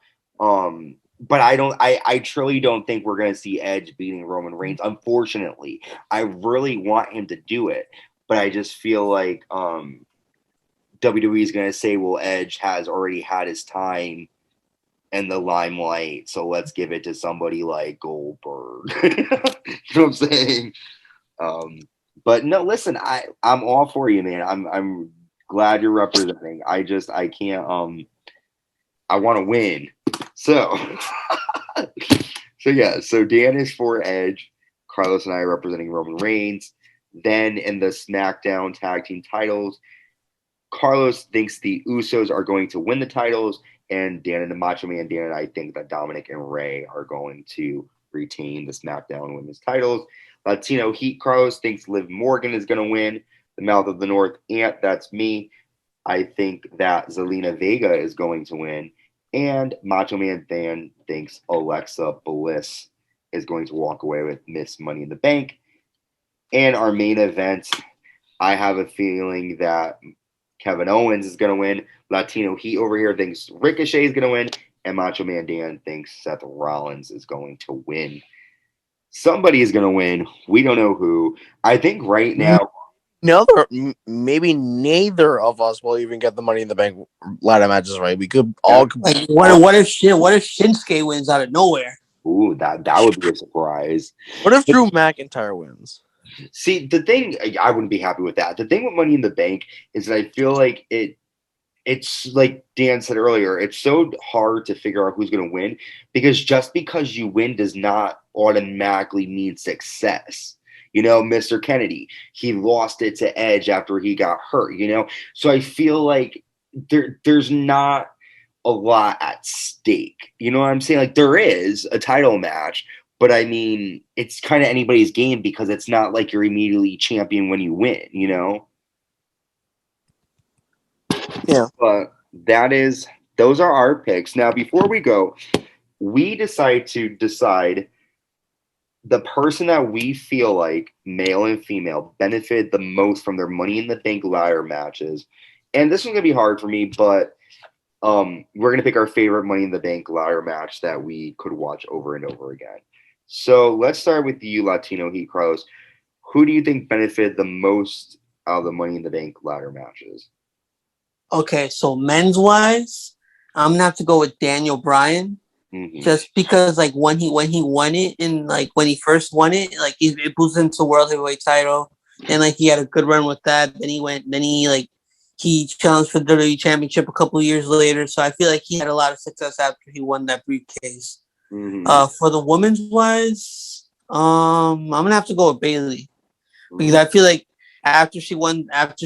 But I truly don't think we're going to see Edge beating Roman Reigns. Unfortunately, I really want him to do it. But I just feel like WWE is going to say, well, Edge has already had his time in the limelight, so let's give it to somebody like Goldberg. You know what I'm saying? But no, listen, I'm all for you, man. I'm glad you're representing. I can't. I want to win. So, so Dan is for Edge. Carlos and I are representing Roman Reigns. Then in the SmackDown tag team titles, Carlos thinks the Usos are going to win the titles, and Dan and the Macho Man Dan and I think that Dominik and Rey are going to retain the SmackDown women's titles. Latino Heat, Carlos thinks Liv Morgan is going to win. The Mouth of the North Ant, that's me. I think that Zelina Vega is going to win. And Macho Man Dan thinks Alexa Bliss is going to walk away with Miss Money in the Bank. And our main event, I have a feeling that Kevin Owens is going to win. Latino Heat over here thinks Ricochet is going to win. And Macho Man Dan thinks Seth Rollins is going to win. Somebody is going to win. We don't know who. I think right now, maybe neither of us will even get the Money in the Bank ladder matches right. We could all. Like, what if Shinsuke wins out of nowhere? Ooh, that would be a surprise. What if Drew McIntyre wins? See, the thing, I wouldn't be happy with that. The thing with Money in the Bank is that I feel like it's like Dan said earlier, it's so hard to figure out who's going to win because just because you win does not automatically mean success. You know, Mr. Kennedy, he lost it to Edge after he got hurt, you know? So I feel like there's not a lot at stake. You know what I'm saying? Like, there is a title match, but I mean, it's kind of anybody's game because it's not like you're immediately champion when you win, you know? Yeah. But those are our picks. Now, before we go, we decide the person that we feel like, male and female, benefited the most from their Money in the Bank ladder matches. And this one's going to be hard for me, but we're going to pick our favorite Money in the Bank ladder match that we could watch over and over again. So let's start with you, Latino Heat, Carlos. Who do you think benefited the most out of the Money in the Bank ladder matches? Okay, so men's wise, I'm gonna have to go with Daniel Bryan, just because like when he won it and like when he first won it, like it boosted him to the world heavyweight title, and like he had a good run with that. Then he challenged for the WWE Championship a couple of years later. So I feel like he had a lot of success after he won that briefcase. For the women's wise, I'm gonna have to go with Bayley because I feel like after she won that,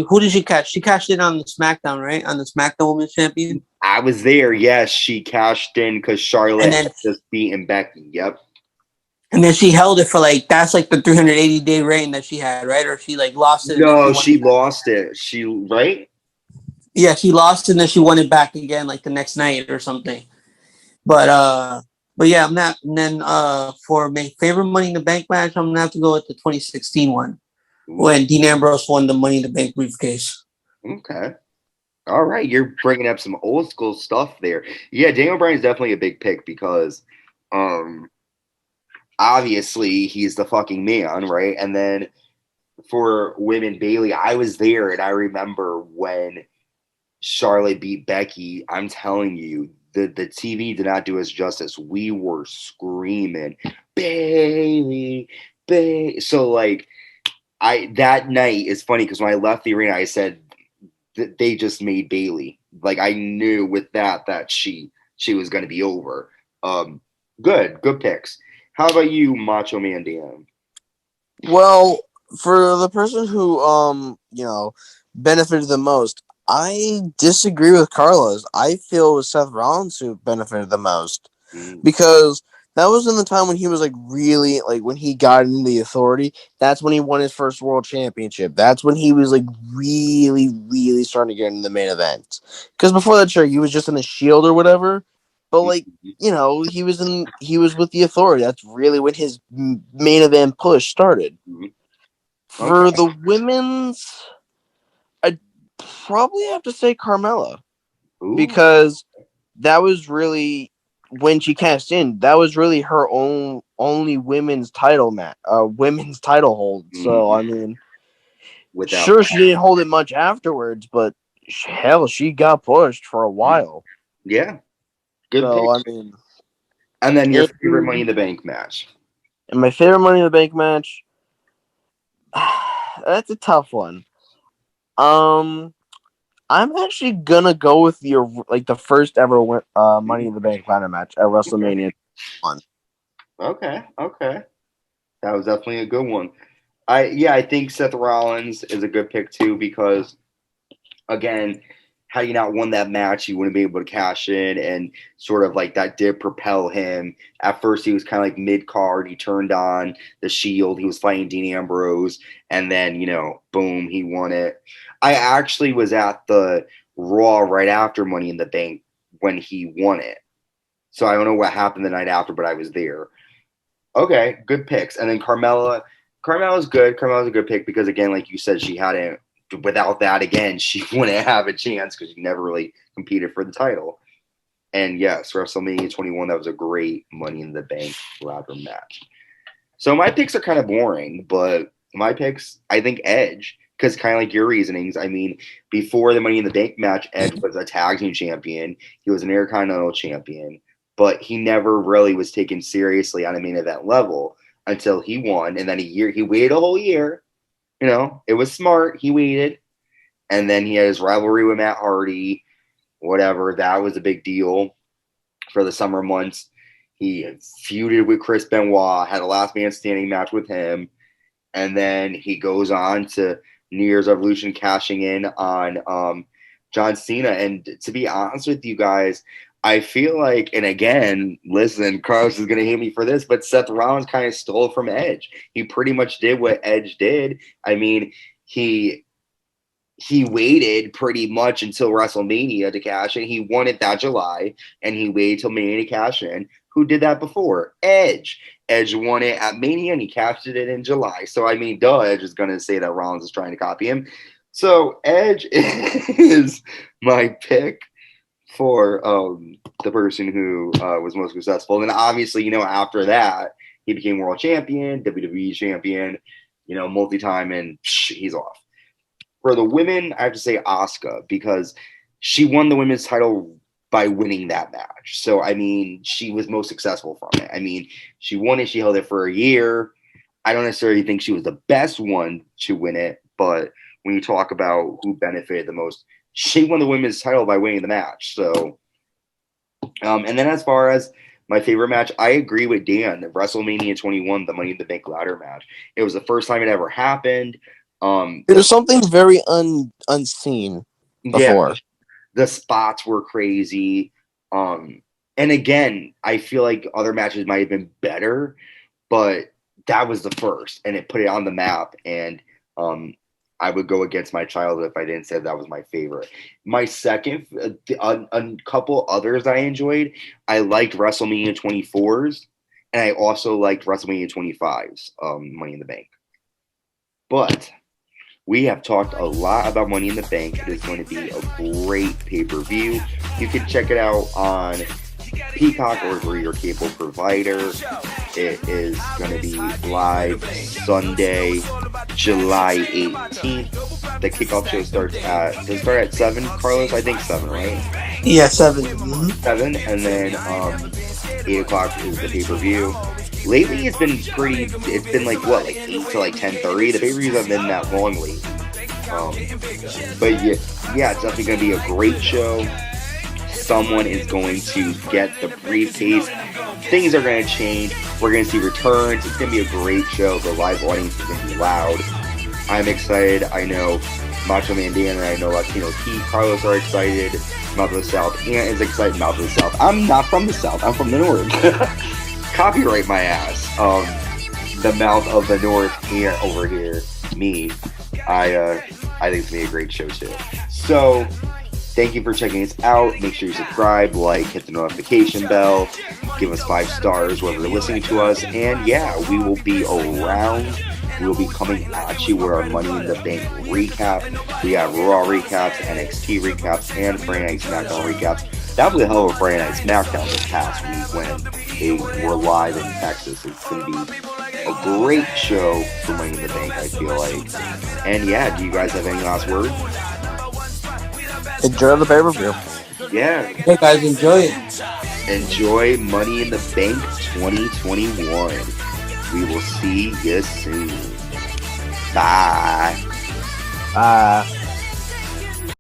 who did she catch? She cashed in on the SmackDown, right? On the SmackDown Women's Champion. I was there. Yes, she cashed in because Charlotte had just beaten Becky. Yep. And then she held it for that's the 380-day reign that she had, right? Or she lost it. No, she lost it. Right? Yeah, she lost it and then she won it back again the next night or something. But yeah, I'm not. And then for my favorite Money in the Bank match, I'm gonna have to go with the 2016 one when Dean Ambrose won the Money in the Bank briefcase. Okay. All right, you're bringing up some old school stuff there. Yeah, Daniel Bryan is definitely a big pick because, obviously he's the fucking man, right? And then for women, Bayley, I was there and I remember when Charlotte beat Becky. I'm telling you, the TV did not do us justice. We were screaming, Bayley, Bayley. So that night is funny because when I left the arena, I said they just made Bayley. I knew with that she was going to be over. Good picks. How about you, Macho Man Dan? Well, for the person who benefited the most, I disagree with Carlos. I feel it was Seth Rollins who benefited the most because that was in the time when he was really when he got into the Authority. That's when he won his first World Championship. That's when he was really, really starting to get into the main event. Because before that, sure, he was just in the Shield or whatever. But he was with the Authority. That's really when his main event push started. For the women's, I'd probably have to say Carmella. Because that was really when she cashed in. That was really her only women's title women's title hold. So I mean, sure, she didn't hold it much afterwards, but hell, she got pushed for a while. Yeah. Good pick. I mean, and then your favorite Money in the Bank match. And my favorite Money in the Bank match, that's a tough one. I'm actually gonna go with the first ever Money in the Bank ladder match at WrestleMania 1. Okay. That was definitely a good one. I think Seth Rollins is a good pick too because, again, had he not won that match, he wouldn't be able to cash in, and sort of like that did propel him. At first, he was kind of like mid card. He turned on the Shield. He was fighting Dean Ambrose, and then boom, he won it. I actually was at the Raw right after Money in the Bank when he won it, so I don't know what happened the night after, but I was there. Okay, good picks. And then Carmella's good. Carmella's a good pick because, again, like you said, she hadn't. Without that, again, she wouldn't have a chance because she never really competed for the title. And yes, WrestleMania 21, that was a great Money in the Bank ladder match. So my picks are kind of boring, but my picks, I think Edge, because kind of like your reasonings. I mean, before the Money in the Bank match, Edge was a tag team champion. He was an Intercontinental champion, but he never really was taken seriously on a main event level until he won. And then he waited a whole year. It was smart. He waited. And then he had his rivalry with Matt Hardy, whatever. That was a big deal for the summer months. He feuded with Chris Benoit, had a last man standing match with him. And then he goes on to New Year's Revolution, cashing in on John Cena. And to be honest with you guys, I feel like, and again, listen, Carlos is going to hate me for this, but Seth Rollins kind of stole from Edge. He pretty much did what Edge did. I mean, he waited pretty much until WrestleMania to cash in. He won it that July, and he waited till Mania to cash in. Who did that before? Edge. Edge won it at Mania, and he cashed it in July. So, I mean, Edge is going to say that Rollins is trying to copy him. So, Edge is my pick for the person who was most successful. And obviously, after that, he became world champion, WWE champion, multi-time, and he's off. For the women, I have to say Asuka, because she won the women's title by winning that match. So, I mean, she was most successful from it. I mean, she won it. She held it for a year. I don't necessarily think she was the best one to win it, but when you talk about who benefited the most, she won the women's title by winning the match. So, and then as far as my favorite match, I agree with Dan. WrestleMania 21, the Money in the Bank ladder match. It was the first time it ever happened. It was something very unseen before. Yeah, the spots were crazy. And again, I feel like other matches might have been better, but that was the first, and it put it on the map. And I would go against my childhood if I didn't say that was my favorite. My second, a couple others I enjoyed. I liked WrestleMania 24's, and I also liked WrestleMania 25's Money in the Bank. But we have talked a lot about Money in the Bank. It is going to be a great pay-per-view. You can check it out on Peacock or for your cable provider. It is going to be live Sunday, July 18th. The kickoff show starts does it start at 7, Carlos? I think 7, right? Yeah, 7. Mm-hmm. 7, and then 8 o'clock is the pay-per-view. Lately, it's been like 8 to 10:30. The pay-per-views haven't been that long lately. But yeah, it's definitely going to be a great show. Someone is going to get the briefcase. Things are going to change. We're going to see returns. It's going to be a great show. The live audience is going to be loud. I'm excited. I know Macho Man Dan and I know Latino Keith Carlos are excited. Mouth of the South. Ant is excited. Mouth of the South. I'm not from the South. I'm from the North. Copyright my ass. The Mouth of the North here over here. Me. I think it's going to be a great show too. So, thank you for checking us out. Make sure you subscribe, like, hit the notification bell, give us 5 stars wherever you're listening to us. And yeah, we will be around. We will be coming at you with our Money in the Bank recap. We have Raw recaps, NXT recaps, and Friday Night SmackDown recaps. That was a hell of a Friday Night SmackDown this past week when they were live in Texas. It's going to be a great show for Money in the Bank, I feel like. And yeah, do you guys have any last words? Enjoy the pay-per-view. Yeah. Hey guys, enjoy it. Enjoy Money in the Bank 2021. We will see you soon. Bye. Bye.